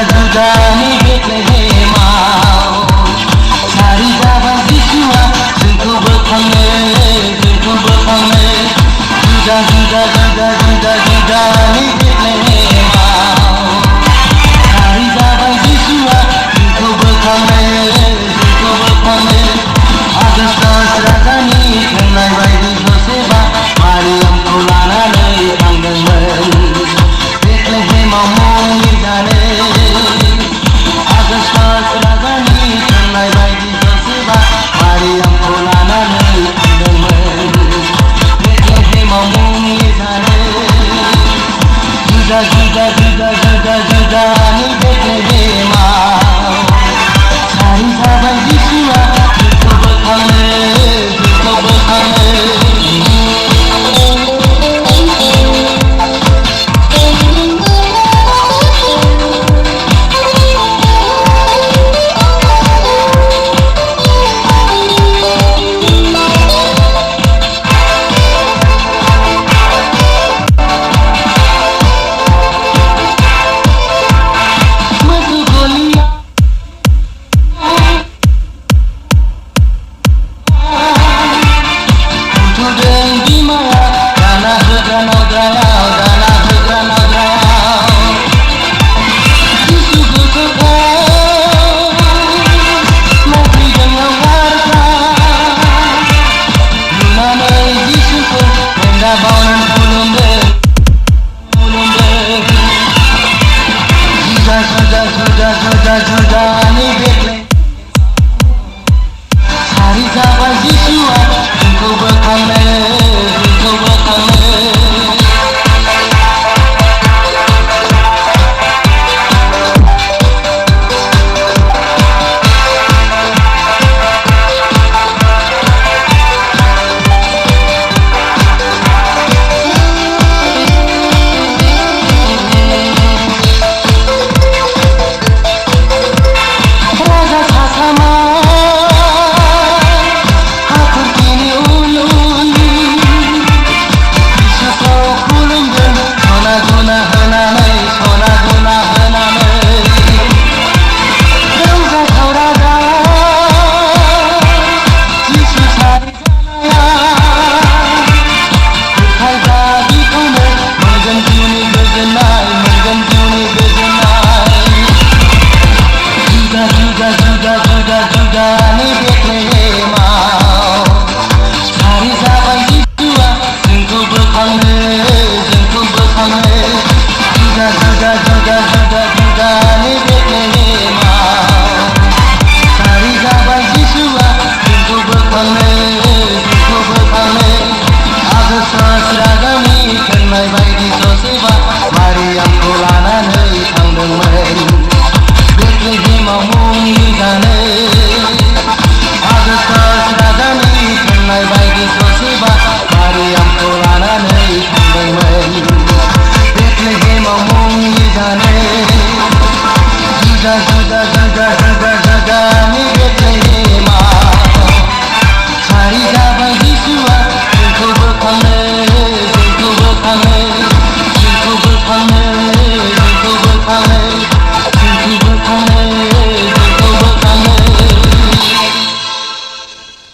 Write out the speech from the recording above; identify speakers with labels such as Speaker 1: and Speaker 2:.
Speaker 1: जुदानि बेथलेहेमाव सारि जाबाय जिसुआ जोंखौ बोखांनो जुदानि बेथलेहेमाव सारि जाबाय जिसुआ जोंखौ बोखांनो आगष्टस राजानि थोननाय बायदि जसेफआ मारियामखौ लानानै थांदोंमोन बेथलेहेमाव मुं लिरजानो आगष्टस राजानि थोननाय बायदि जसेफआ मारियामखौ लानानै थांदोंमोन बेथलेहेमाव मुं लिरजानो जुदानि बेथलेहेमाव सारि जाबाय जिसुआ जोंखौ बोखांनो जुदानि बेथलेहेमाव सारि जाबाय जिसुआ जोंखौ बोखांनो जुदानि बेथलेहेमाव सारि जाबाय जिसुआ जोंखौ बोखांनो जुदानि बेथलेहेमाव सारि जाबाय जिसुआ जोंखौ बोखांनो आगष्टस राजानि थोननाय बायदि जसेफआ मारियामखौ लानानै थांदोंमोन बेथलेहेमाव मुं लिरजानो आगष्टस राजानि थोननाय बायदि जसेफआ मारियामखौ लानानै थांदोंमोन बेथलेहेमाव मुं लिरजानो जुदा